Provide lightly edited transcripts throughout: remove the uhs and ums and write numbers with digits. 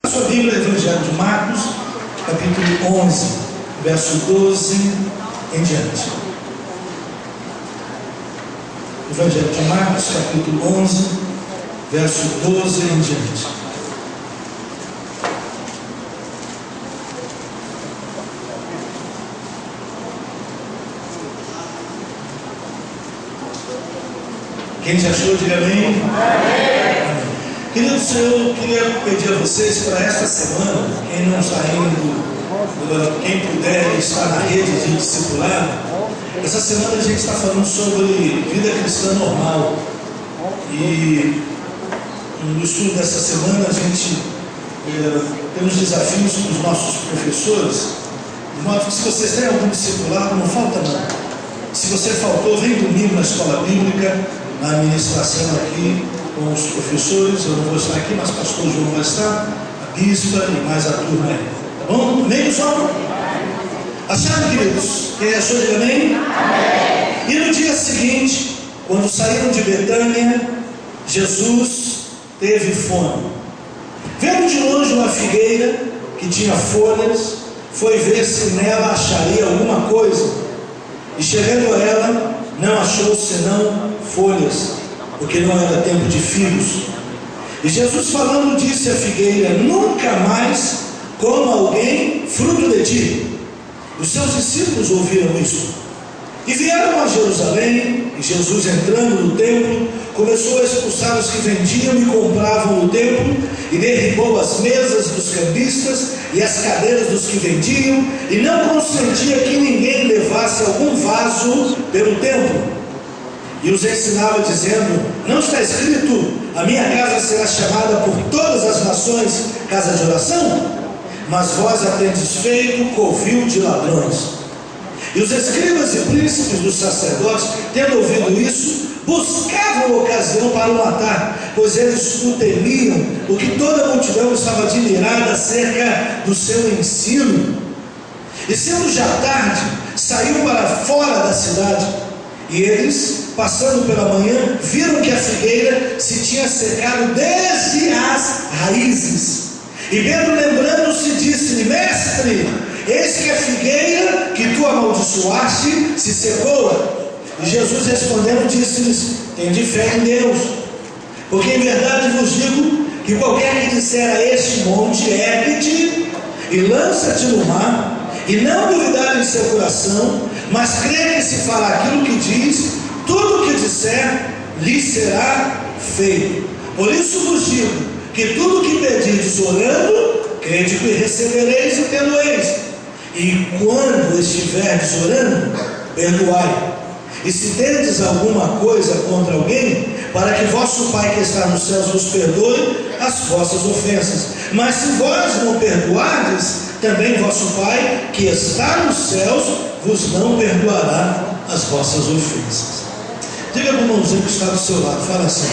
Sua Bíblia, Evangelho de Marcos, capítulo 11, verso 12 em diante. Evangelho de Marcos, capítulo 11, verso 12 em diante. Quem já achou, diga amém. Amém. Queridos, eu queria pedir a vocês para esta semana, quem não está indo, quem puder estar na rede de discipulado, essa semana a gente está falando sobre vida cristã normal. E no estudo dessa semana a gente tem uns desafios para os nossos professores, de modo que se vocês têm algum discipulado, não falta não. Se você faltou, vem domingo na escola bíblica, na administração aqui, com os professores. Eu não vou estar aqui, mas o pastor João vai estar, a bispa e mais a turma aí. Tá bom? Amém, pessoal? Acharam, queridos? Quem achou, diga amém? Amém. E no dia seguinte, quando saíram de Betânia, Jesus teve fome. Vendo de longe uma figueira que tinha folhas, foi ver se nela acharia alguma coisa. E chegando a ela, não achou senão folhas, porque não era tempo de figos. E Jesus falando disse à figueira: nunca mais coma alguém fruto de ti. Os seus discípulos ouviram isso e vieram a Jerusalém. E Jesus, entrando no templo, começou a expulsar os que vendiam e compravam no templo, e derribou as mesas dos cambistas e as cadeiras dos que vendiam, e não consentia que ninguém levasse algum vaso pelo templo. E os ensinava dizendo: não está escrito, a minha casa será chamada por todas as nações casa de oração? Mas vós a tendes feito covil de ladrões. E os escribas e príncipes dos sacerdotes, tendo ouvido isso, buscavam ocasião para o matar, pois eles o temiam, porque toda a multidão estava admirada acerca do seu ensino. E sendo já tarde, saiu para fora da cidade. E eles, passando pela manhã, viram que a figueira se tinha secado desde as raízes. E Pedro, lembrando-se, disse-lhe: mestre, eis que a figueira que tu amaldiçoaste se secou. E Jesus, respondendo, disse-lhes: tende fé em Deus, porque em verdade vos digo que qualquer que disser a este monte: ergue-te e lança-te no mar, e não duvidar em seu coração, mas crer que se fará aquilo que diz, tudo o que disser lhe será feito. Por isso vos digo que tudo o que pedirdes orando, crede que recebereis e tê-lo-eis. E quando estiverdes orando, perdoai. E se tendes alguma coisa contra alguém, para que vosso Pai que está nos céus vos perdoe as vossas ofensas. Mas se vós não perdoardes, também vosso Pai que está nos céus vos não perdoará as vossas ofensas. Diga para o irmãozinho que está do seu lado, fala assim: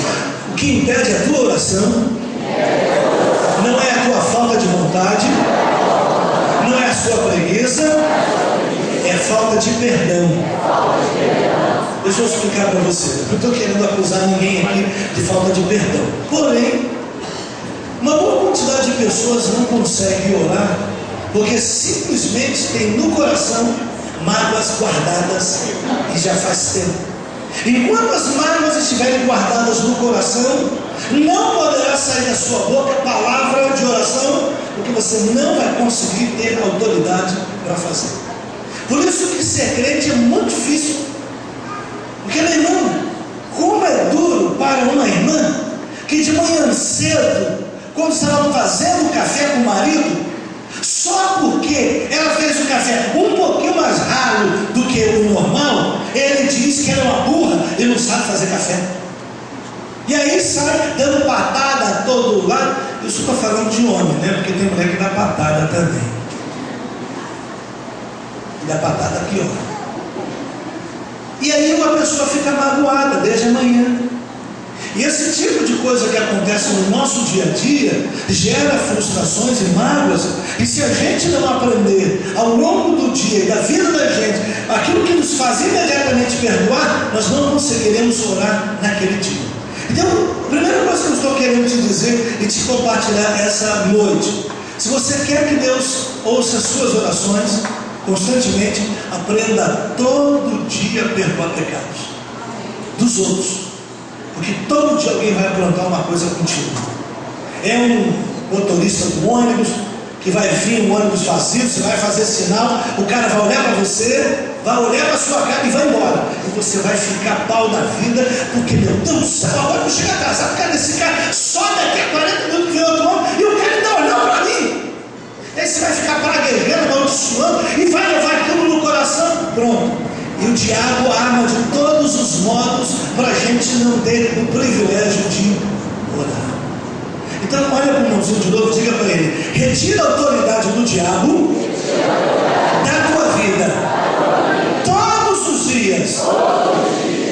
o que impede a tua oração não é a tua falta de vontade, não é a sua preguiça, é falta de perdão. Deixa eu explicar para você. Eu não estou querendo acusar ninguém aqui de falta de perdão. Porém, uma boa quantidade de pessoas não consegue orar porque simplesmente tem no coração mágoas guardadas e já faz tempo. Enquanto as mágoas estiverem guardadas no coração, não poderá sair da sua boca palavra de oração, porque você não vai conseguir ter autoridade para fazer. Por isso que ser crente é muito difícil. Porque, meu irmão, como é duro para uma irmã que de manhã cedo, quando estava fazendo café com o marido, só porque ela fez o café um pouquinho mais ralo do que o normal, ele diz que ela é uma burra e não sabe fazer café. E aí sai dando patada a todo lado. Isso estou falando de homem, né? Porque tem mulher que dá patada também. E dá patada pior. E aí uma pessoa fica magoada desde amanhã. E esse tipo de coisa que acontece no nosso dia a dia gera frustrações e mágoas. E se a gente não aprender ao longo do dia e da vida da gente aquilo que nos faz imediatamente perdoar, nós não conseguiremos orar naquele dia. Então, Primeira coisa que eu estou querendo te dizer e te compartilhar essa noite: se você quer que Deus ouça as suas orações constantemente, aprenda todo dia a perdoar pecados dos outros, porque todo dia alguém vai aprontar uma coisa contigo. É um motorista do ônibus que vai vir um ônibus vazio, você vai fazer sinal, o cara vai olhar para você, vai olhar para a sua cara e vai embora. E você vai ficar pau da vida, porque, meu Deus do céu, agora eu chego atrasado, cara, esse cara só daqui a 40 minutos que vem outro homem e o cara ainda olhou para mim. Aí você vai ficar praguejando, amaldiçoando e vai levar aquilo no coração. Pronto. E o diabo arma de todos os modos para a gente não ter o privilégio de orar. Então olha para o irmãozinho de novo e diga para ele: retira a autoridade do diabo da tua vida. Todos os dias.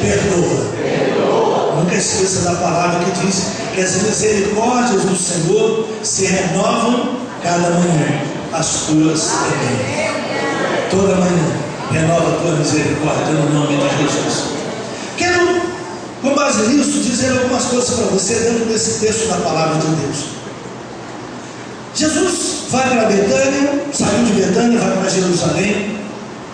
Perdoa. Nunca esqueça da palavra que diz que as misericórdias do Senhor se renovam cada manhã. As tuas também. Toda manhã renova a tua misericórdia no nome de Jesus. Quero, com base nisso, dizer algumas coisas para você dentro desse texto da palavra de Deus. Jesus vai para Betânia, saiu de Betânia, vai para Jerusalém,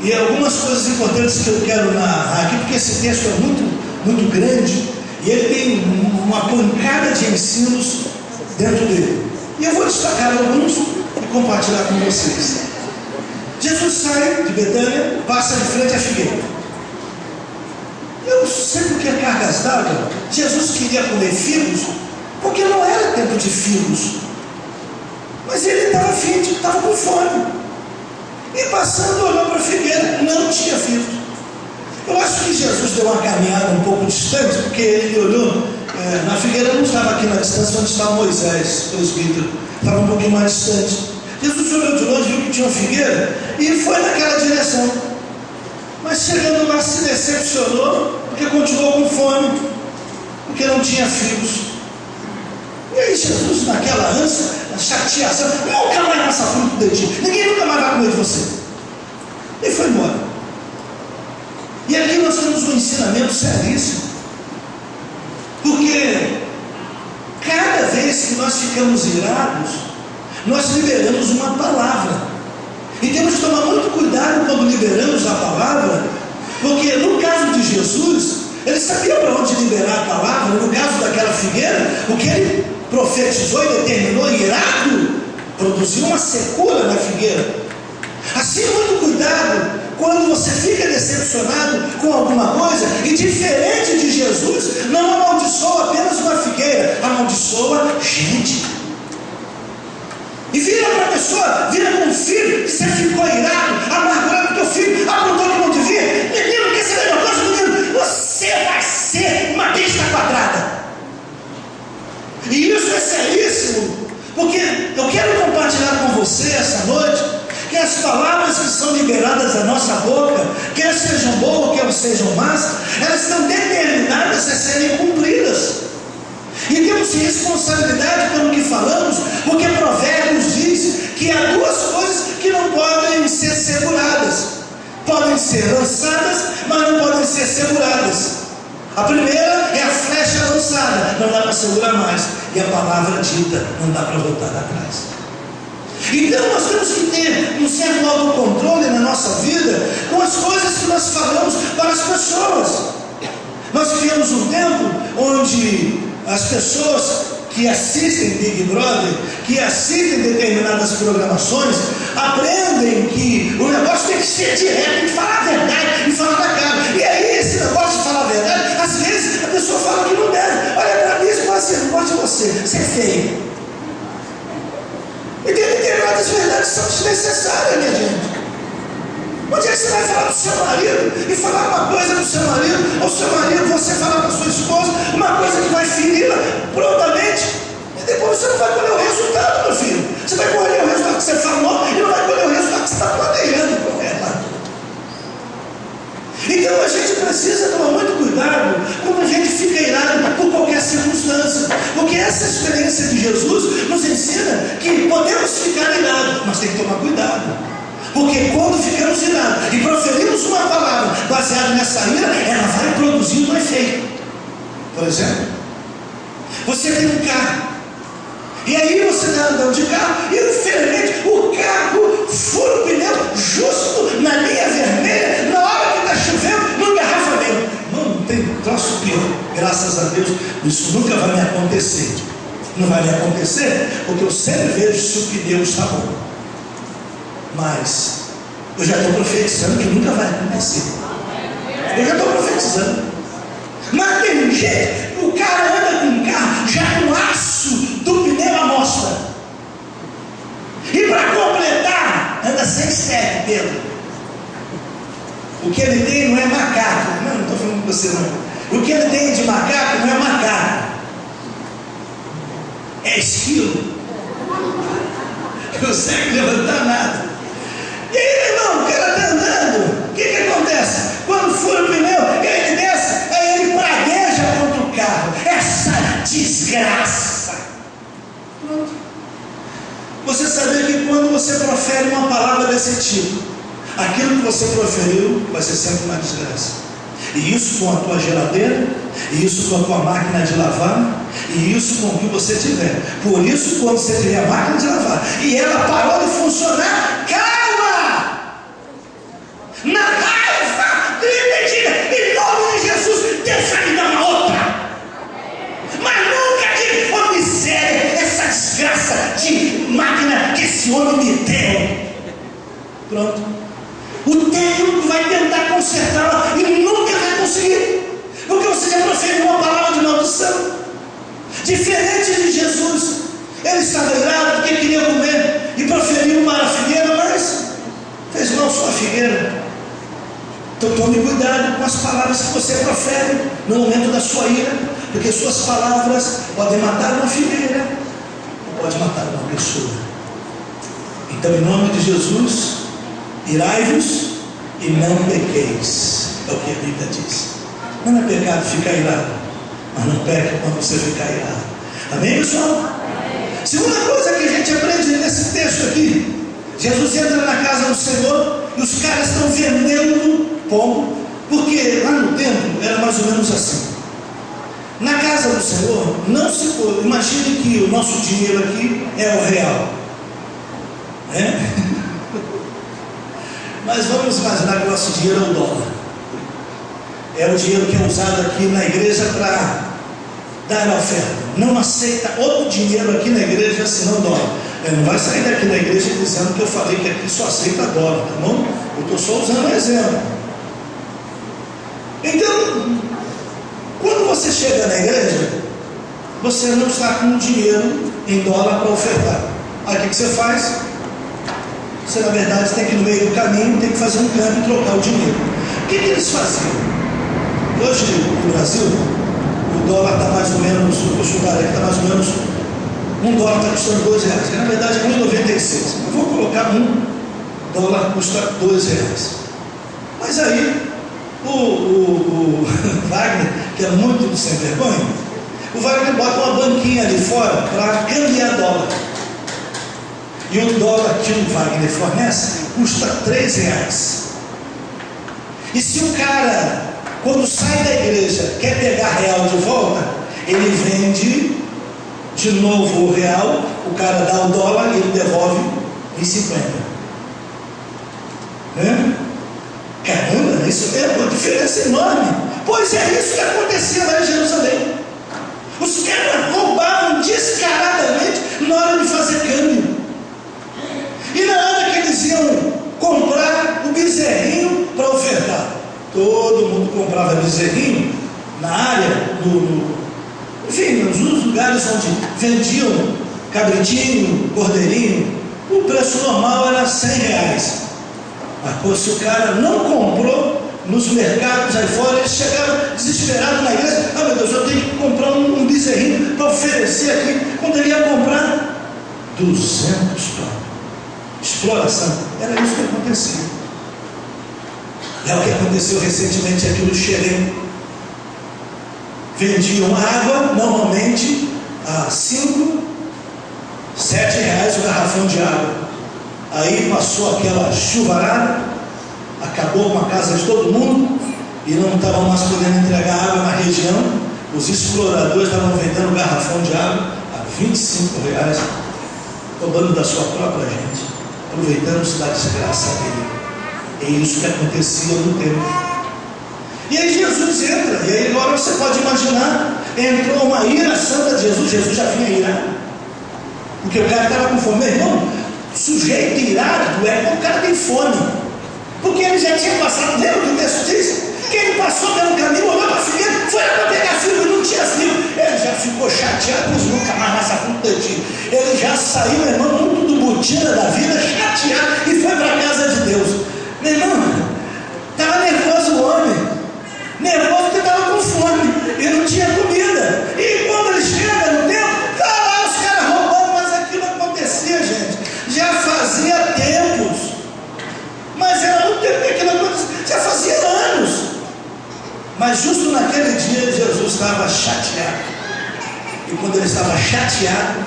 e algumas coisas importantes que eu quero narrar aqui, porque esse texto é muito grande, e ele tem uma pancada de ensinos dentro dele. E eu vou destacar alguns e compartilhar com vocês. Jesus sai de Betânia, passa de frente à figueira. Eu não sei porque cargas d'água. Jesus queria comer figos, porque não era tempo de figos. Mas ele estava afim, estava com fome. E passando, olhou para a figueira, não tinha figos. Eu acho que Jesus deu uma caminhada um pouco distante, porque ele olhou, na figueira não estava aqui na distância onde estava Moisés, o presbítero, estava um pouquinho mais distante. Jesus olhou de longe, viu que tinha uma figueira e foi naquela direção. Mas chegando lá se decepcionou, porque continuou com fome, porque não tinha figos. E aí Jesus, naquela ânsia, chateação, nunca mais passa fruto de ti, ninguém nunca mais vai comer de você. E foi embora. E aqui nós temos um ensinamento seríssimo, porque cada vez que nós ficamos irados, nós liberamos uma palavra. E temos que tomar muito cuidado quando liberamos a palavra, porque no caso de Jesus, ele sabia para onde liberar a palavra. No caso daquela figueira, o que ele profetizou e determinou irado, produziu uma secura na figueira. Assim, muito cuidado quando você fica decepcionado com alguma coisa, e diferente de Jesus, não amaldiçoa apenas uma figueira, amaldiçoa gente. E vira para a pessoa, vira com o filho, que você ficou irado, amargurado, teu filho aprontou que não devia. Menino, quer saber uma coisa, menino? Você vai ser uma besta quadrada. E isso é seríssimo, porque eu quero compartilhar com você essa noite que as palavras que são liberadas da nossa boca, quer sejam boas, quer sejam más, elas estão determinadas a serem cumpridas. E temos responsabilidade pelo que falamos, porque Provérbios diz que há duas coisas que não podem ser seguradas. Podem ser lançadas, mas não podem ser seguradas. A primeira é a flecha lançada, não dá para segurar mais. E a palavra dita, não dá para voltar atrás. Então nós temos que ter um certo autocontrole na nossa vida com as coisas que nós falamos para as pessoas. Nós vivemos um tempo onde as pessoas que assistem Big Brother, que assistem determinadas programações, aprendem que o negócio tem que ser direto, tem que falar a verdade e falar da cara. E aí esse negócio de falar a verdade, às vezes a pessoa fala que não deve. Olha para mim e fala assim: não gosto de você é feio. E tem determinadas verdades que são desnecessárias, minha gente. Onde é que você vai falar para o seu marido e falar uma coisa para o seu marido, ou seu marido, você falar para a sua esposa uma coisa que vai feri-la prontamente, e depois você não vai colher o resultado, meu filho. Você vai colher o resultado que você falou e não vai colher o resultado que você está planejando com ela. Então a gente precisa tomar muito cuidado quando a gente fica irado por qualquer circunstância, porque essa experiência de Jesus nos ensina que podemos ficar irados, mas tem que tomar cuidado. Porque quando ficamos irados e proferimos uma palavra baseada nessa ira, ela vai produzindo um efeito. Por exemplo, Você tem um carro. E aí você está andando de carro e infelizmente o carro fura o pneu justo na linha vermelha, na hora que está chovendo, no engarrafamento. Não tem troço pior. Graças a Deus, isso nunca vai me acontecer. Não vai me acontecer porque eu sempre vejo se o pneu está bom. Mas eu já estou profetizando que nunca vai acontecer. Eu já estou profetizando. Mas tem jeito, o cara anda com um carro já com aço do pneu à mostra. E para completar, anda sem step, Pedro. O que ele tem não é macaco. Não estou falando com você não. O que ele tem de macaco não é macaco. É esquilo. Não consegue levantar nada. E aí, irmão, o cara está andando. O que acontece? Quando fura o pneu, ele desce, aí ele pragueja contra o carro. Essa desgraça. Pronto. Você sabia que quando você profere uma palavra desse tipo, aquilo que você proferiu vai ser sempre uma desgraça. E isso com a tua geladeira, e isso com a tua máquina de lavar, e isso com o que você tiver. Por isso, quando você tiver a máquina de lavar e ela parou de funcionar, calma! Na raiva, grita e diga, em nome de Jesus, Deus vai me dar uma outra. Mas nunca diga, oh miséria, essa desgraça de máquina que esse homem me deu. Pronto. O técnico vai tentar consertá-la e nunca vai conseguir, porque você já proferiu uma palavra de maldição. Diferente de Jesus, ele estava irado porque queria comer e proferiu para a figueira, mas fez mal sua figueira. Então tome cuidado com as palavras que você profere no momento da sua ira, porque suas palavras podem matar uma figueira ou pode matar uma pessoa. Então, em nome de Jesus, irai-vos e não pequeis, é o que a Bíblia diz. Não é pecado ficar irado, mas não peque quando você ficar irado. Amém, pessoal? Segunda coisa que a gente aprende nesse texto aqui, Jesus entra na casa do Senhor e os caras estão vendendo pão, porque lá no templo era mais ou menos assim. Na casa do Senhor, não se pode, imagine que o nosso dinheiro aqui é o real, né? Mas vamos imaginar que o nosso dinheiro é o dólar. É o dinheiro que é usado aqui na igreja para dar a oferta. Não aceita outro dinheiro aqui na igreja senão dólar. Não vai sair daqui da igreja dizendo que eu falei que aqui só aceita dólar, tá bom? Eu estou só usando um exemplo. Então, quando você chega na igreja, você não está com dinheiro em dólar para ofertar. Aí o que você faz? Você, na verdade, tem que ir no meio do caminho, tem que fazer um câmbio e trocar o dinheiro. O que eles faziam? Hoje, no Brasil, o dólar está mais ou menos, o estudar aqui está mais ou menos, $1 está custando R$2, que na verdade é R$1,96. Eu vou colocar $1 custa R$2. Mas aí, o Wagner, que é muito sem vergonha, o Wagner bota uma banquinha ali fora para cambiar dólar. E o dólar que o Wagner fornece custa R$3. E se o cara, quando sai da igreja, quer pegar real de volta, ele vende de novo o real, o cara dá o dólar e ele devolve em 50. Né? Caramba, isso é uma diferença enorme. Pois é isso que acontecia lá em Jerusalém. Os caras roubavam descaradamente na hora de fazer câmbio. E na hora que eles iam comprar o bezerrinho para ofertar, todo mundo comprava bezerrinho na área, enfim, nos lugares onde vendiam cabritinho, cordeirinho, o preço normal era R$100. Mas se o cara não comprou nos mercados aí fora, eles chegaram desesperados na igreja. Ah, meu Deus, eu tenho que comprar um bezerrinho para oferecer aqui. Quando ele ia comprar, 200 dólares. Exploração. Era isso que acontecia. É o que aconteceu recentemente aqui no Xerém. Vendiam água normalmente a R$5, R$7 o garrafão de água. Aí passou aquela chuvarada, acabou com a casa de todo mundo e não estavam mais podendo entregar água na região. Os exploradores estavam vendendo um garrafão de água a R$ 25, roubando da sua própria gente, aproveitando-se da desgraça dele. É isso que acontecia no tempo. E aí Jesus entra, e aí agora você pode imaginar, entrou uma ira santa de Jesus. Jesus já vinha irado, porque o cara estava com fome. Meu irmão, sujeito irado é quando o cara tem fome, porque ele já tinha passado. Lembra que o texto diz que ele passou pelo caminho, olhou para a figueira, foi lá para pegar fio e não tinha fio. Ele já ficou chateado, mas nunca mais nessa puta de. Ele já saiu, meu irmão, muito do botina da vida, chateado, e foi para a casa de Deus. Meu irmão, estava nervoso o homem, nervoso porque estava com fome e não tinha comida. E quando ele chega no templo, tá lá os caras roubando, mas aquilo acontecia, gente, já fazia tempos. Mas era muito tempo que aquilo acontecia, já fazia anos. Mas justo naquele dia Jesus estava chateado. E quando ele estava chateado,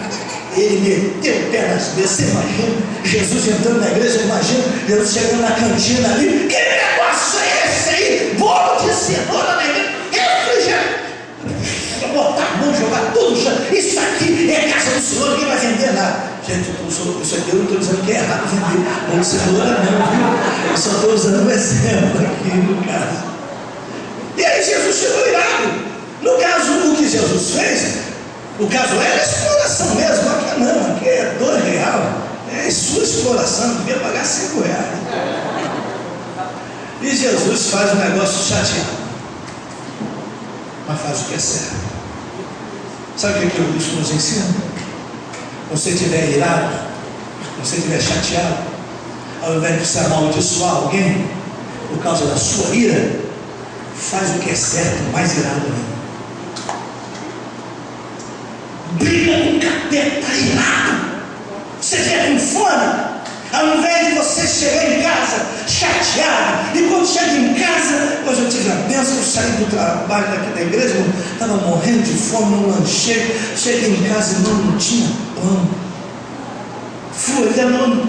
ele meteu o pé nas mesas. Você imagina Jesus entrando na igreja? Imagina Jesus chegando na cantina ali. Que negócio é esse aí? Bolo de cenoura na igreja, refrigerante. Vou botar a mão, jogar tudo no chão. Isso aqui é casa do Senhor, ninguém vai vender nada. Gente, isso aqui eu não estou dizendo que é errado vender bolo de cenoura, não, viu? Eu só estou usando um exemplo aqui no caso. E aí Jesus chegou irado. No caso, o que Jesus fez, o caso era exploração mesmo. Aqui não, aqui é R$2. É sua exploração, devia pagar R$5. E Jesus faz um negócio chateado, mas faz o que é certo. Sabe o que isso nos ensina? Quando você estiver irado, quando você estiver chateado, ao invés de se amaldiçoar alguém por causa da sua ira, faz o que é certo, mais irado ainda. Briga com o capeta irado. Você vier com fome, ao invés de você chegar em casa chateado, e quando chega em casa, hoje eu tive a bênção, eu saí do trabalho daqui da igreja, estava morrendo de fome, não lanchei, cheguei em casa e não tinha pão. Fui olhar, não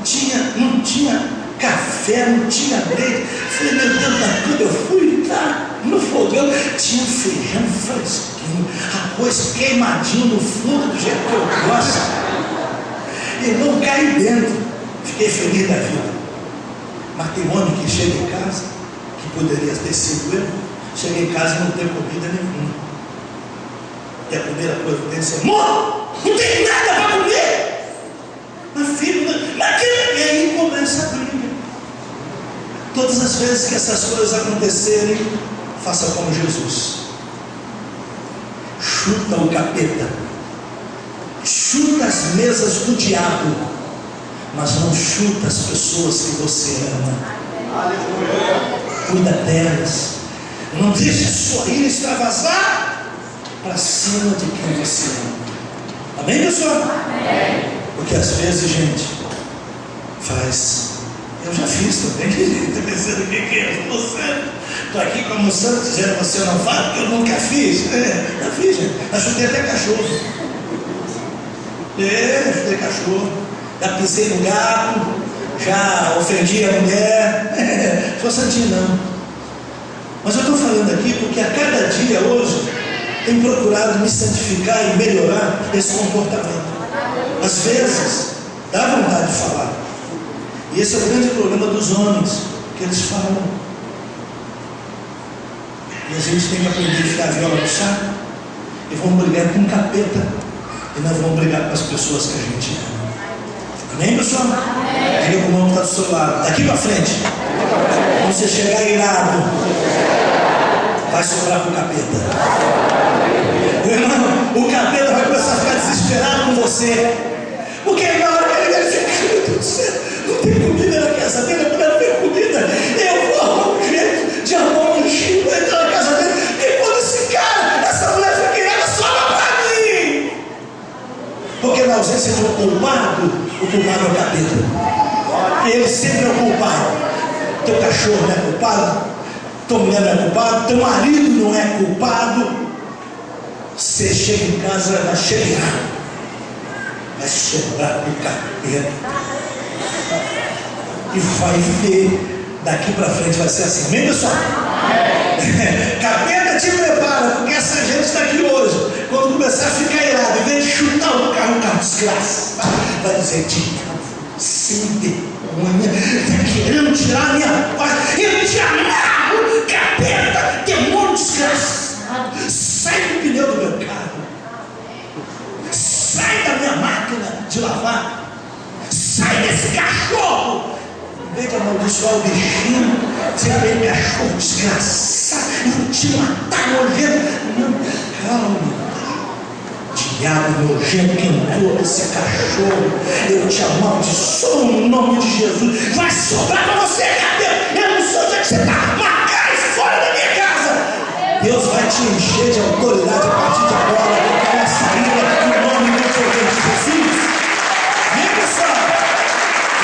tinha café, não tinha leite. Falei, meu Deus da tudo, eu fui lá no fogão, tinha feijão fresquinho, arroz queimadinho no fundo, do jeito que eu gosto. E não caí dentro, fiquei feliz da vida. Mas tem um homem que chega em casa, que poderia ter sido eu, chega em casa e não tem comida nenhuma. E a primeira coisa que tem é: amor, não tem nada para comer. Mas filho, e aí começa a briga. Todas as vezes que essas coisas acontecerem, faça como Jesus. Chuta o capeta, chuta as mesas do diabo, mas não chuta as pessoas que você ama. Cuida delas. Não deixe a sua ira extravasar para cima de quem você ama. Amém, pessoal? Amém. Porque às vezes, gente, faz. Eu já fiz também. Está pensando o que é? Estou aqui como santo dizendo você não faz, porque eu nunca fiz. Já fiz, gente. Já chutei até cachorro. Chutei cachorro. Já pisei no gato. Já ofendi a mulher. Sou santinho não. Mas eu estou falando aqui porque a cada dia hoje tenho procurado me santificar e melhorar esse comportamento. Às vezes dá vontade de falar. E esse é o grande problema dos homens, que eles falam. E a gente tem que aprender a ficar a viola no saco. E vamos brigar com o capeta. E nós vamos brigar com as pessoas que a gente ama. Amém, pessoal? Amém. Diga com o irmão que está do seu lado. Daqui para frente. Quando você chegar irado, vai sobrar para o capeta. Meu irmão, o capeta vai começar a ficar desesperado com você. Porque na hora que ele fica, meu Deus do céu, não tem comida na casa dele, a mulher não tem comida. Eu vou arrumar um jeito de arrumar um lanchinho para entrar na casa dele. E quando esse cara, essa mulher fica querendo, sobra para mim. Porque na ausência de um culpado, o culpado é o capeta. Ele sempre é o culpado. Teu cachorro não é culpado, tua mulher não é culpada, teu marido não é culpado. Você chega em casa, vai chegar o capeta e vai ver. Daqui para frente vai ser assim. Amém, pessoal? Capeta, te prepara, porque essa gente está aqui hoje. Quando começar a ficar irado, em vez de chutar o carro desgraça, vai dizer: diabo, sem vergonha, está querendo tirar a minha paz. Eu te amarro, capeta, demônio desgraçado. Sai do pneu do meu carro, sai da minha máquina de lavar, sai desse cachorro. Em vez de amaldiçoar o bichinho, você vem cachorro desgraçado, eu vou te matar, nojento. Não, calma. Diabo nojento que entrou esse cachorro, eu te amaldiçoo no nome de Jesus. Vai sobrar para você, cabelo. Eu não sou onde é que você está, mas cai fora da minha casa. Deus vai te encher de autoridade a partir de agora, com essa ira, no nome do poder de Jesus. Vem, pessoal.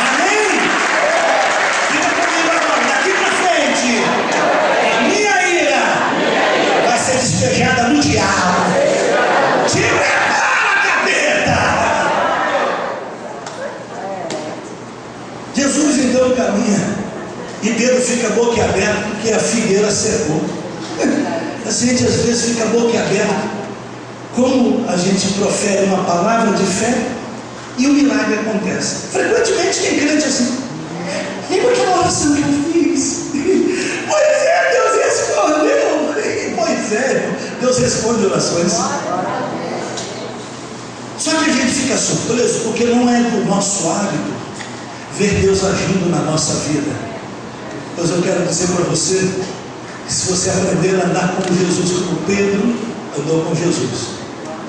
Amém? Fica comigo agora, daqui para frente. A minha ira vai ser despejada no diabo. Te prepara, capeta! Jesus então caminha e Pedro fica boquiaberto porque a figueira secou. A gente às vezes fica boquiaberto como a gente profere uma palavra de fé e o milagre acontece. Frequentemente tem crente assim: lembra aquela oração que eu fiz? Pois é, Deus respondeu. Pois é, Deus responde orações. Só que a gente fica surpreso porque não é do nosso hábito ver Deus agindo na nossa vida. Pois eu quero dizer para você que se você aprender a andar com Jesus como Pedro andou com Jesus,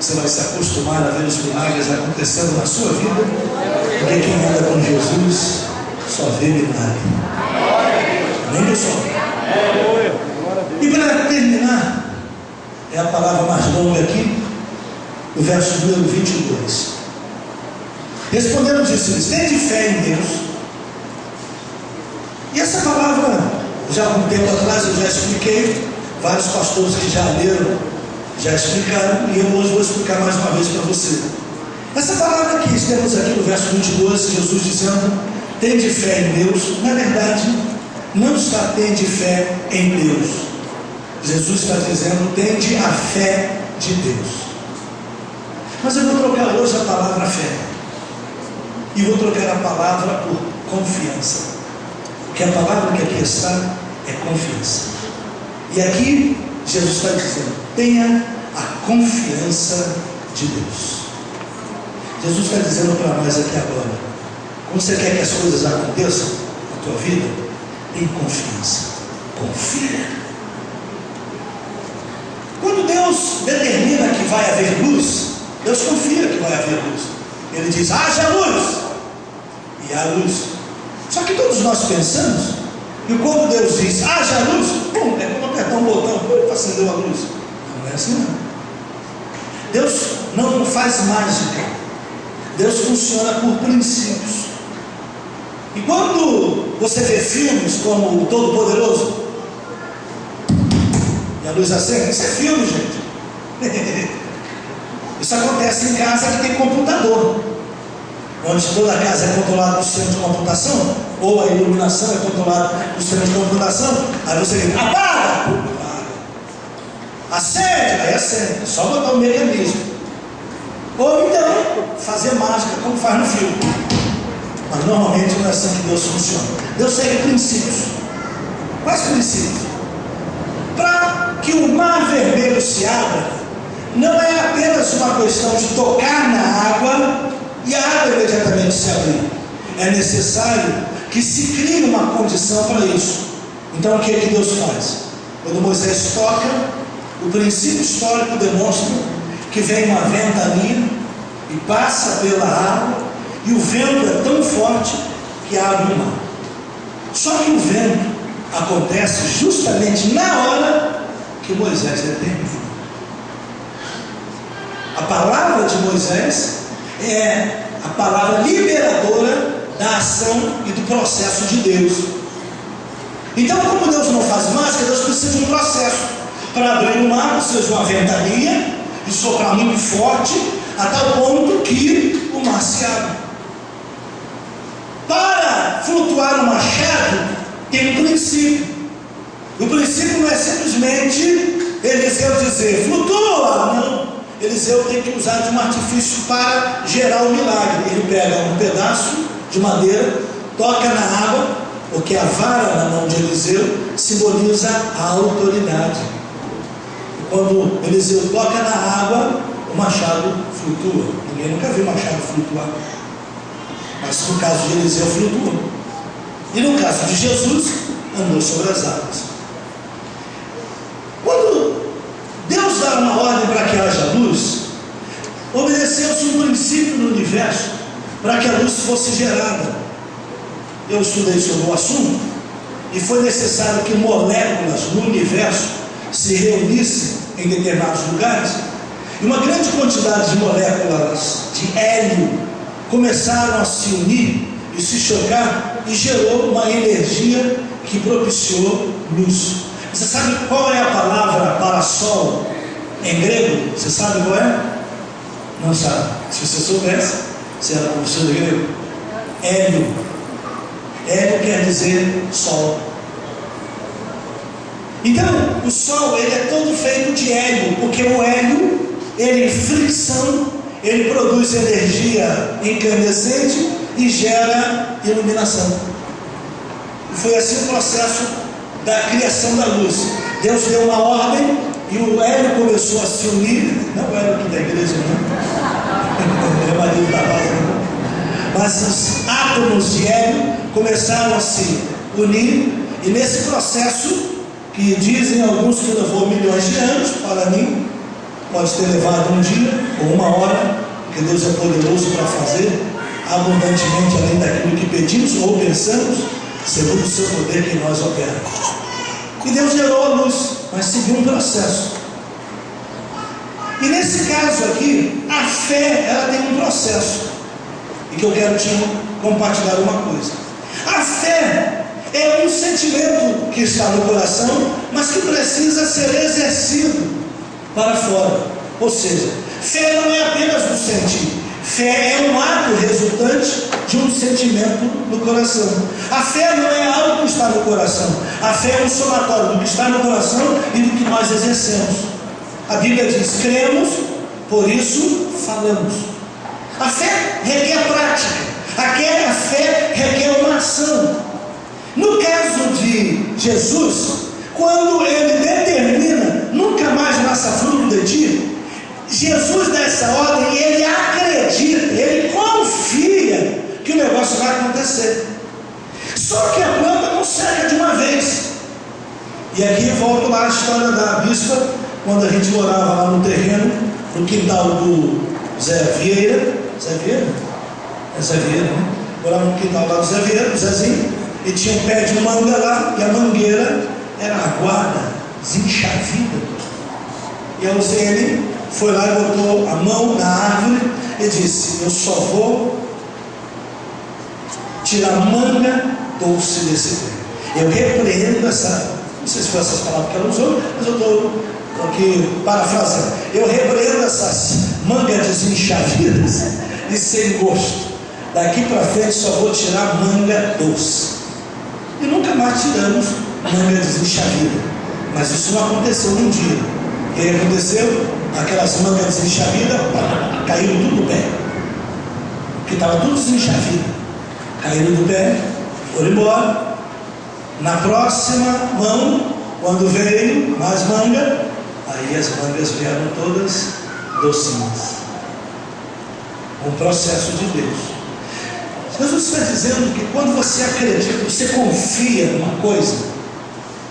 você vai se acostumar a ver os milagres acontecendo na sua vida, porque quem anda com Jesus só vê milagre. Amém, pessoal? E para terminar, é a palavra mais longa aqui, o verso número 22. Respondendo, disse-lhes: tende fé em Deus. E essa palavra, já há um tempo atrás eu já expliquei, vários pastores que já leram, já explicaram, e eu hoje vou explicar mais uma vez para você. Essa palavra que temos aqui no verso 22, Jesus dizendo: tende fé em Deus, na verdade, não está tende fé em Deus. Jesus está dizendo: tende a fé de Deus. Mas eu vou trocar hoje a palavra fé e vou trocar a palavra por confiança, porque a palavra que aqui está é confiança. E aqui Jesus está dizendo: tenha a confiança de Deus. Jesus está dizendo para nós aqui agora: quando você quer que as coisas aconteçam na tua vida, tem confiança, confia. Quando Deus determina que vai haver luz, Deus confia que vai haver luz. Ele diz: haja luz, e há luz. Só que todos nós pensamos que quando Deus diz haja luz, é como apertar um botão para acender a luz. Não é assim não. Deus não faz mágica. Deus funciona por princípios. E quando você vê filmes como o Todo-Poderoso e a luz acende, isso é filme, gente. Isso acontece em casa que tem computador, onde toda a casa é controlada por sistema de computação, ou a iluminação é controlada por sistema de computação. Aí você diz: apaga, acende, aí acende, só botar o mecanismo. Ou então fazer mágica como faz no filme. Mas normalmente não é assim que Deus funciona. Deus segue princípios. Quais princípios? Para que o mar vermelho se abra, não é apenas uma questão de tocar na água e a água imediatamente se abrir. É necessário que se crie uma condição para isso. Então o que é que Deus faz? Quando Moisés toca, o princípio histórico demonstra que vem uma ventania e passa pela água, e o vento é tão forte que abre o mar. Só que o vento acontece justamente na hora que Moisés determina. A palavra de Moisés é a palavra liberadora da ação e do processo de Deus. Então, como Deus não faz mágica, Deus precisa de um processo. Para abrir o mar, precisa de uma ventania e soprar muito forte, a tal ponto que o mar se abre. Para flutuar o machado, tem um princípio. O princípio não é simplesmente Eliseu dizer, flutua, não. Eliseu tem que usar de um artifício para gerar o milagre. Ele pega um pedaço de madeira, toca na água, porque a vara na mão de Eliseu simboliza a autoridade. E quando Eliseu toca na água, o machado flutua. Ninguém nunca viu o machado flutuar, mas no caso de Eliseu flutuou. E no caso de Jesus, andou sobre as águas. Quando Deus dá uma ordem para que haja luz, obedeceu-se um princípio no universo para que a luz fosse gerada. Eu estudei sobre o assunto e foi necessário que moléculas no universo se reunissem em determinados lugares, e uma grande quantidade de moléculas de hélio começaram a se unir e se chocar, e gerou uma energia que propiciou luz. Você sabe qual é a palavra para sol em grego? Você sabe qual é? Não sabe. Se você soubesse, você era professor de grego. Hélio. Hélio quer dizer sol. Então, o sol ele é todo feito de hélio, porque o hélio, ele em fricção, ele produz energia incandescente e gera iluminação. E foi assim o processo da criação da luz. Deus deu uma ordem e o hélio começou a se unir. Não o hélio aqui da igreja, não. É marido da base, não. Mas os átomos de hélio começaram a se unir, e nesse processo, que dizem alguns que levou milhões de anos, para mim pode ter levado um dia ou uma hora, porque Deus é poderoso para fazer abundantemente além daquilo que pedimos ou pensamos, segundo o seu poder que em nós opera. E Deus gerou a luz, mas seguiu um processo. E nesse caso aqui, a fé, ela tem um processo, e que eu quero te compartilhar uma coisa. A fé é um sentimento que está no coração, mas que precisa ser exercido para fora. Ou seja, fé não é apenas um sentir. Fé é um ato resultante de um sentimento no coração. A fé não é algo que está no coração. A fé é um somatório do que está no coração e do que nós exercemos. A Bíblia diz, cremos, por isso falamos. A fé requer prática. A fé requer uma ação. No caso de Jesus, quando ele determina, nunca mais nasça fruto de ti, Jesus dá essa ordem e ele acredita, ele confia que o negócio vai acontecer. Só que a planta não seca de uma vez. E aqui volto lá à história da bispa, quando a gente morava lá no terreno, no quintal do Zé Vieira. Zé Vieira? É Zé Vieira, né? Morava no quintal lá do Zé Vieira, do Zezinho, e tinha um pé de manga lá, e a mangueira era aguada, desenchavida. E a Eusênia foi lá e botou a mão na árvore e disse, eu só vou tirar manga doce desse pé. Eu repreendo essa, não sei se foi essas palavras que ela usou, mas eu estou aqui parafraseando. Eu repreendo essas mangas desenchavidas e sem gosto. Daqui para frente só vou tirar manga doce. E nunca mais tiramos manga desenchavida. Mas isso não aconteceu num dia. O que aconteceu? Aquelas mangas desenchavidas caíram tudo do pé. Porque estava tudo desenchavido. Caíram do pé, foram embora. Na próxima mão, quando veio mais manga, aí as mangas vieram todas docinhas. Um processo de Deus. Jesus está dizendo que quando você acredita, você confia numa coisa,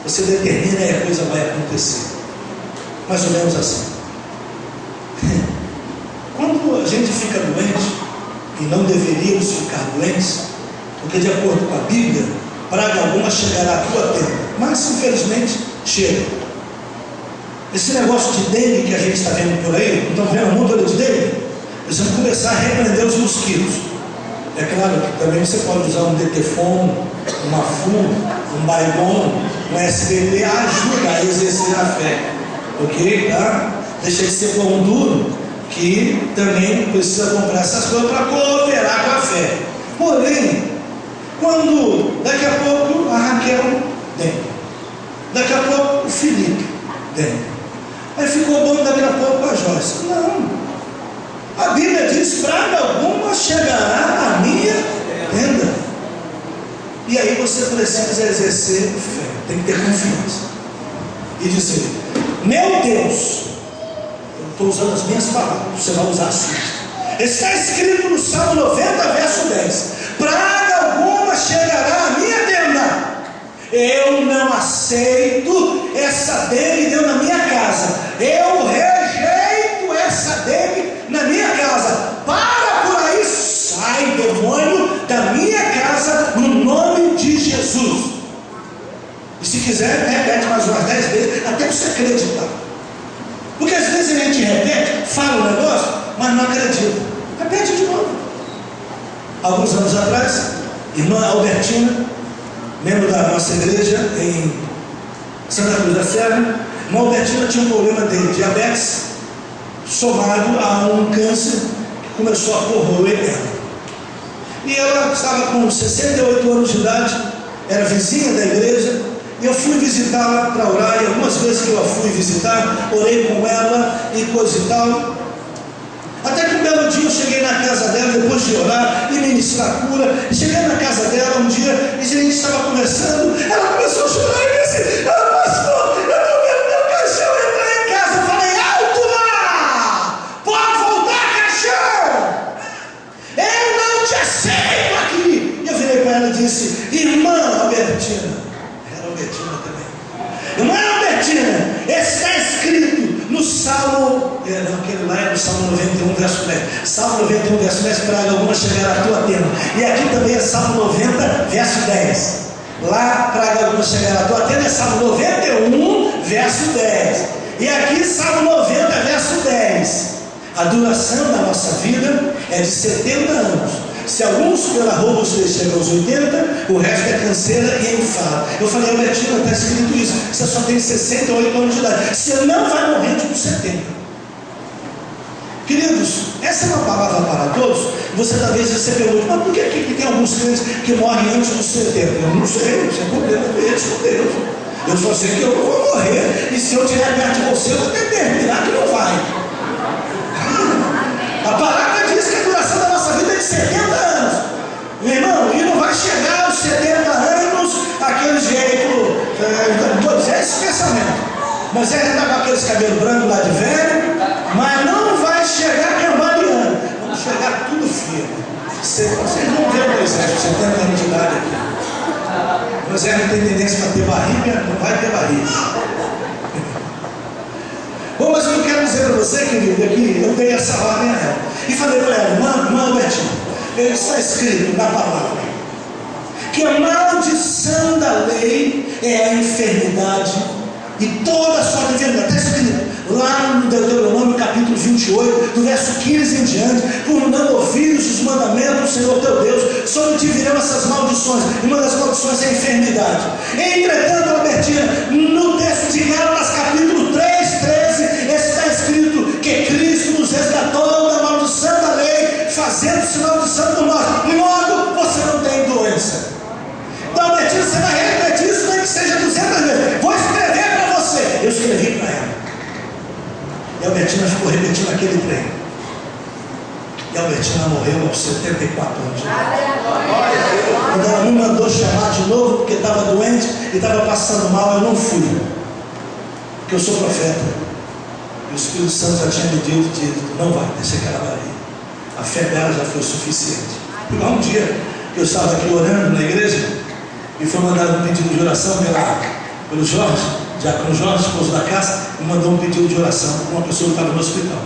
você determina e a coisa vai acontecer. Mais ou menos assim. Quando a gente fica doente, e não deveríamos ficar doentes, porque de acordo com a Bíblia, praga alguma chegará à tua tenda, mas infelizmente chega. Esse negócio de dengue que a gente está vendo por aí, não estão vendo muito de dengue? Precisamos começar a repreender os mosquitos. É claro que também você pode usar um Detefon, uma Fu, um Baygon, um SBT, ajuda a exercer a fé. Ok? Tá? Deixa de ser pão duro, que também precisa comprar essas coisas para cooperar com a fé. Porém, quando daqui a pouco a Raquel dengue, Daqui a pouco o Felipe vem. Aí ficou bom daqui a pouco a Joyce. Não. A Bíblia diz: praga alguma chegará à minha tenda. E aí você precisa exercer fé, tem que ter confiança. E dizer: meu Deus, eu estou usando as minhas palavras, você vai usar as suas. Está escrito no Salmo 90, verso 10: praga alguma chegará à minha tenda. Eu não aceito essa dengue deu na minha casa. Eu rejeito essa dengue na minha casa. Para por aí, sai demônio da minha casa, no nome de Jesus. E se quiser, repete mais umas 10 vezes, até você acreditar. Porque às vezes a gente repete, fala um negócio, mas não acredita. Repete de novo. Alguns anos atrás, irmã Albertina, membro da nossa igreja em Santa Cruz da Serra, irmã Albertina tinha um problema de diabetes, somado a um câncer que começou a corroer ela. E ela estava com 68 anos de idade, era vizinha da igreja, e eu fui visitá-la para orar, e algumas vezes que eu a fui visitar, orei com ela e coisa e tal. Até que um belo dia eu cheguei na casa dela, depois de orar e ministrar cura, e cheguei na casa dela um dia, e a gente estava conversando, ela começou a chorar e disse: pastor, eu estou vendo meu caixão entrar em casa. Eu falei: alto lá! Pode voltar, caixão! Eu não te aceito aqui! E eu virei para ela e disse: irmã Albertina, era Albertina também, irmã Albertina, está escrito no Salmo, aquele lá é no Salmo 91, verso 10. Salmo 91, verso 10, praga alguma chegará à tua tenda. E aqui também é Salmo 90, verso 10. Lá, praga alguma chegará à tua tenda, é Salmo 91, verso 10. E aqui, Salmo 90, verso 10. A duração da nossa vida é de 70 anos. Se alguns pela roubos chegam aos 80, o resto é canseira e enfado. Eu falei: Albertina, está escrito isso, você só tem 68 anos de idade, você não vai morrer de uns 70. Queridos, essa é uma palavra para todos. Você talvez você pergunte: mas por que tem alguns crentes que morrem antes dos 70? Eu não sei, isso é problema deles com Deus. Eu só sei que eu não vou morrer, e se eu estiver perto de você, eu vou determinar que não vai. A palavra diz que a duração da nossa vida é de 70 anos. Meu irmão, e não vai chegar aos 70 anos aquele jeito. Estou dizendo esse pensamento. Mas ele está com aqueles cabelos brancos lá de velho, mas não vai chegar cambaleando. Vamos chegar tudo firme. Vocês não vêem o exército, 70 anos de idade aqui. O exército tem tendência para ter barriga, não vai ter barriga. Bom, mas eu quero dizer para você, querido, é que eu dei essa ordem a ela e falei para ela: irmã Albertina, está escrito na palavra que a maldição da lei é a enfermidade, e toda a sorte de enfermidade. Está escrito lá no Deuteronômio capítulo 28, do verso 15 em diante: por não ouvires os mandamentos do Senhor teu Deus, sobre ti virão essas maldições, e uma das maldições é a enfermidade. Entretanto, Albertina, no texto de Gálatas capítulo 3, 13, está escrito que Cristo nos resgatou da maldição da lei, fazendo-se maldição por nós, logo você não tem doença. Então, Albertina, você vai repetir isso, nem que seja 200 vezes. Vou escrever para você. Eu escrevi para ela, e a Albertina ficou repetindo aquele trem. E a Albertina morreu aos 74 anos. Quando ela me mandou chamar de novo, porque estava doente e estava passando mal, eu não fui, porque eu sou profeta. E o Espírito Santo já tinha me dito: não vai, deixa que ela vai. A fé dela já foi suficiente. Igual um dia que eu estava aqui orando na igreja, e foi mandado um pedido de oração pelo Jorge, Diácono Jorge, esposo da casa, me mandou um pedido de oração para uma pessoa que estava no hospital.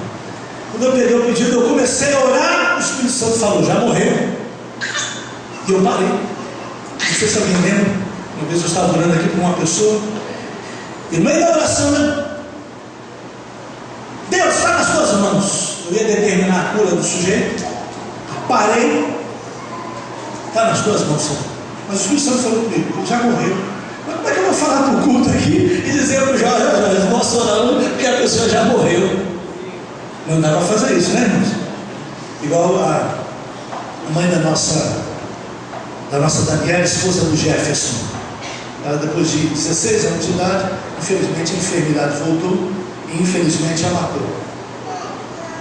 Quando eu peguei o pedido, eu comecei a orar, o Espírito Santo falou: já morreu. E eu parei. Não sei se alguém lembra, uma vez eu estava orando aqui para uma pessoa, e no meio da oração, né? Deus, está nas tuas mãos. Eu ia determinar a cura do sujeito, parei. Está nas tuas mãos, Senhor. Mas o Espírito Santo falou comigo: ele já morreu. Mas como é que eu vou falar para o culto aqui e dizer para o Jorge: eu posso orar porque a pessoa já morreu? Não dá para fazer isso, né, irmãos? Igual a mãe da nossa Daniela, esposa do Jefferson. Ela, depois de 16 anos de idade, infelizmente a enfermidade voltou e infelizmente a matou.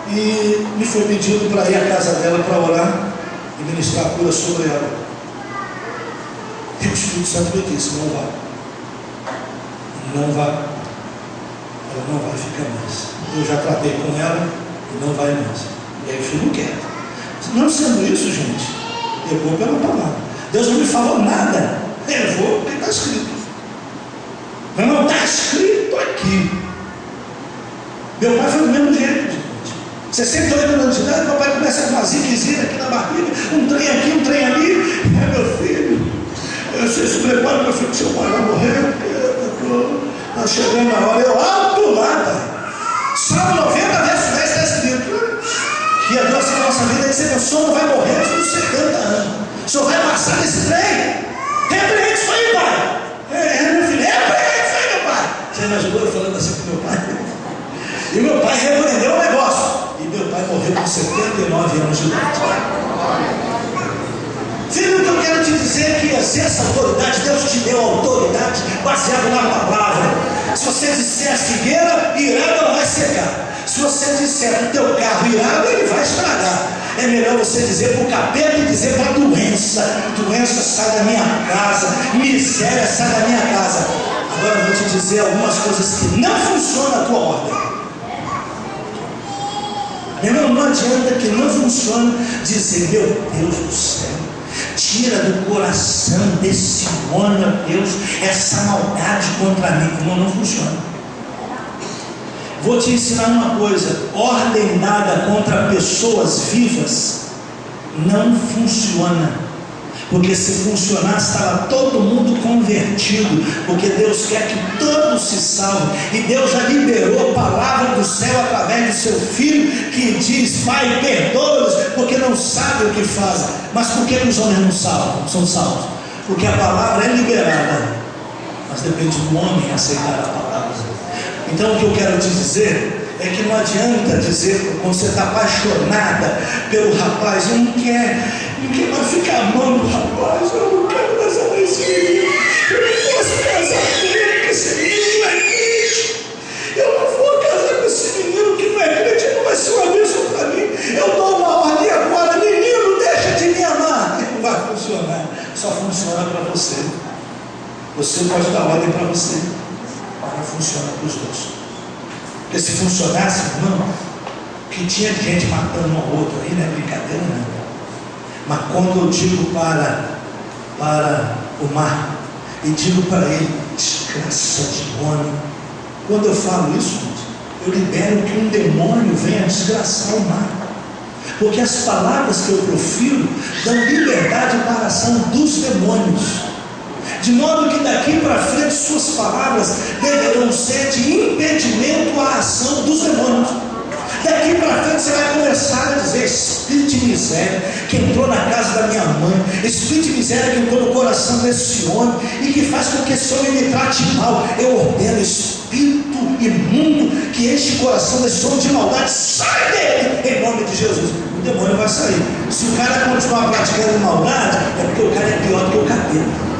E me foi pedido para ir à casa dela para orar e ministrar a cura sobre ela. E o Espírito Santo me disse: não vai. Não vai. Ela não vai ficar mais. Eu já tratei com ela e não vai mais. E aí eu fico quieto. Não sendo isso, gente, eu vou pela palavra. Deus não me falou nada. Eu vou porque está escrito. Mas não está escrito aqui. Meu pai foi do mesmo jeito, gente. 68 anos de idade, meu pai começa com uma ziquezinha aqui na barriga, um trem aqui, um trem ali. É, meu filho, você se prepara, meu filho, que seu pai vai morrer. Está chegando a hora, eu alto lá, pai. Salmo 90, verso 10 está escrito que a nossa vida é dizer: meu sono vai morrer antes dos 70 anos. O senhor vai passar nesse trem. Repreende isso aí, pai. Meu filho, repreende isso aí, meu pai. Você imaginou eu falando assim com meu pai? E meu pai repreendeu o negócio. E meu pai morreu com 79 anos de idade. Filho, o que eu quero te dizer é que exerça autoridade. Deus te deu autoridade baseado na palavra. Se você disser a figueira, irada, ela vai secar. Se você disser para o teu carro irado, ele vai estragar. É melhor você dizer para o capeta e dizer para a doença: doença, sai da minha casa. Miséria, sai da minha casa. Agora eu vou te dizer algumas coisas que não funcionam na tua ordem. Meu irmão, não adianta que não funcione dizer: meu Deus do céu, tira do coração desse homem, meu Deus, essa maldade contra mim. Não funciona. Vou te ensinar uma coisa: ordem dada contra pessoas vivas não funciona. Porque se funcionasse, estava todo mundo convertido. Porque Deus quer que todos se salvem. E Deus já liberou a palavra do céu através do seu Filho, que diz: Pai, perdoa-os, porque não sabem o que fazem. Mas por que os homens não são salvos? Porque a palavra é liberada, mas depende do homem aceitar a palavra. Então o que eu quero te dizer é que não adianta dizer, quando você está apaixonada pelo rapaz, eu não quero mais ficar amando o rapaz, eu não quero mais amar esse menino, eu não posso casar com esse menino é crente, eu não vou casar com esse menino que não é crente, ele não vai ser uma bênção para mim, eu dou uma ordem agora: menino, deixa de me amar. Não vai funcionar, só funciona para você. Você pode dar ordem para você, mas não funciona para os dois. Porque se funcionasse, irmão, que tinha gente matando um ao outro aí, não é brincadeira não. Mas quando eu digo para o mar e digo para ele: desgraça de homem, quando eu falo isso, eu libero que um demônio venha desgraçar o mar. Porque as palavras que eu profiro dão liberdade para a ação dos demônios. De modo que daqui para frente suas palavras deverão ser de impedimento à ação dos demônios. Daqui para frente você vai começar a dizer: espírito de miséria que entrou na casa da minha mãe, espírito de miséria que entrou no coração desse homem e que faz com que esse homem me trate mal. Eu ordeno: espírito imundo que enche o coração desse homem de maldade, sai dele, em nome de Jesus. O demônio vai sair. Se o cara continuar praticando maldade, é porque o cara é pior do que o capeta.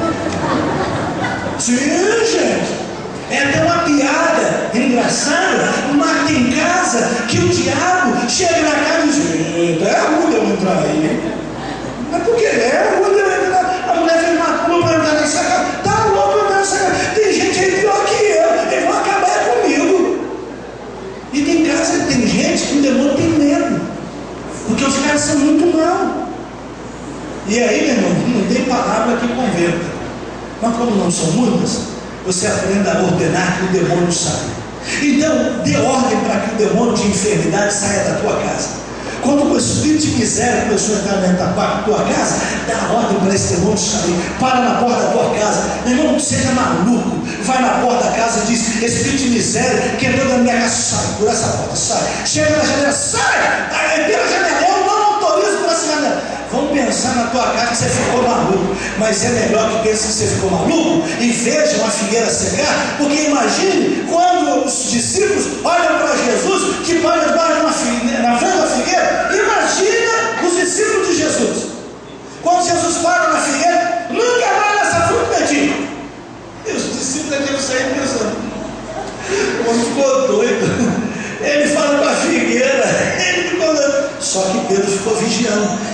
Sim, gente. É até uma piada engraçada, mas tem casa que o diabo chega na casa e diz: é ruim eu entrar aí. Mas por que? É ruim eu entrar. A mulher fez uma culpa para entrar nessa casa. Tá louco para entrar nessa casa. Tem gente aí pior que eu. Eles vão acabar comigo. E tem casa que tem gente que o demônio tem medo. Porque os caras são muito maus. E aí, meu irmão, não tem palavra que converta. Mas como não são muitas, você aprenda a ordenar que o demônio saia. Então, dê ordem para que o demônio de enfermidade saia da tua casa. Quando o espírito de miséria começou a entrar dentro da tua casa, dá ordem para esse demônio sair. Para na porta da tua casa. Meu irmão, não seja maluco. Vai na porta da casa e diz: espírito de miséria que entrou na minha casa, sai por essa porta, sai. Chega na janela, sai. Pela janela, eu não autorizo por essa janela. Vão pensar na tua casa que você ficou maluco, mas é melhor que pense que você ficou maluco e veja uma figueira secar, porque imagine quando os discípulos olham para Jesus que para debaixo na frente da figueira. Imagina os discípulos de Jesus quando Jesus para na figueira: nunca mais nessa fruta, Pedrinho.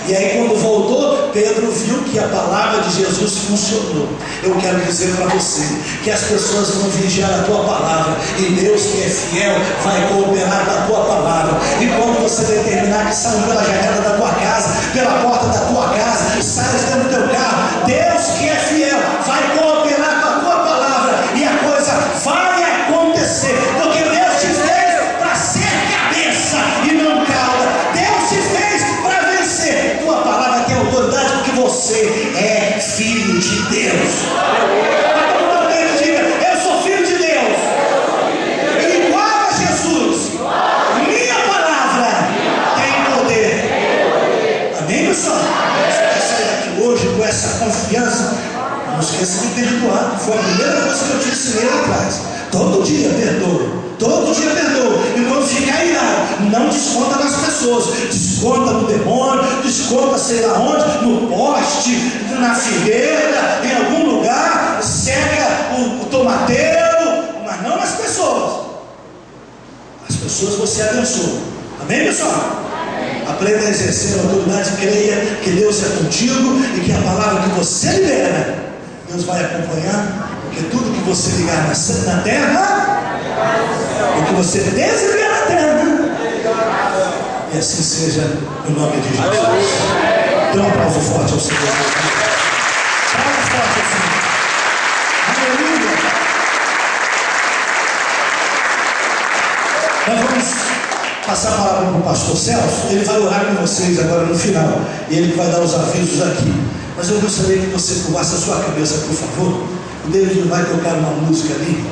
E aí quando voltou, Pedro viu que a palavra de Jesus funcionou. Eu quero dizer para você que as pessoas vão vigiar a tua palavra, e Deus que é fiel vai cooperar com a tua palavra. E quando você determinar que saiam pela janela da tua casa, pela porta da tua casa, saias dentro do teu carro, Deus que é fiel vai cooperar com a tua palavra, e a coisa vai acontecer, porque Deus te fez para ser cabeça e não cauda. Deus te fez para vencer. Tua palavra tem autoridade porque você é filho de Deus. Diga: eu sou filho de Deus, igual a Jesus. Minha palavra tem poder. Amém, pessoal? Você vai sair daqui hoje com essa confiança. Não esqueça de perdoar. Foi a primeira coisa que eu te ensinei lá atrás. Todo dia perdoa. Todo dia perdoa. E quando ficar irado, não desconta nas pessoas. Desconta no demônio, desconta sei lá onde, no poste, na figueira, em algum lugar. Seca o tomateiro, mas não nas pessoas. As pessoas você abençoa. Amém, pessoal? Aprenda a exercer a autoridade, creia que Deus é contigo e que a palavra que você libera, Deus vai acompanhar, porque tudo que você ligar na terra, o que você desligar na terra, e assim seja, no nome de Jesus. Dê um aplauso forte ao Senhor. Aplauso forte ao Senhor. Aleluia. Nós vamos passar a palavra para o pastor Celso. Ele vai orar com vocês agora no final, e ele vai dar os avisos aqui. Mas eu gostaria que você curvasse a sua cabeça, por favor. O David vai tocar uma música ali.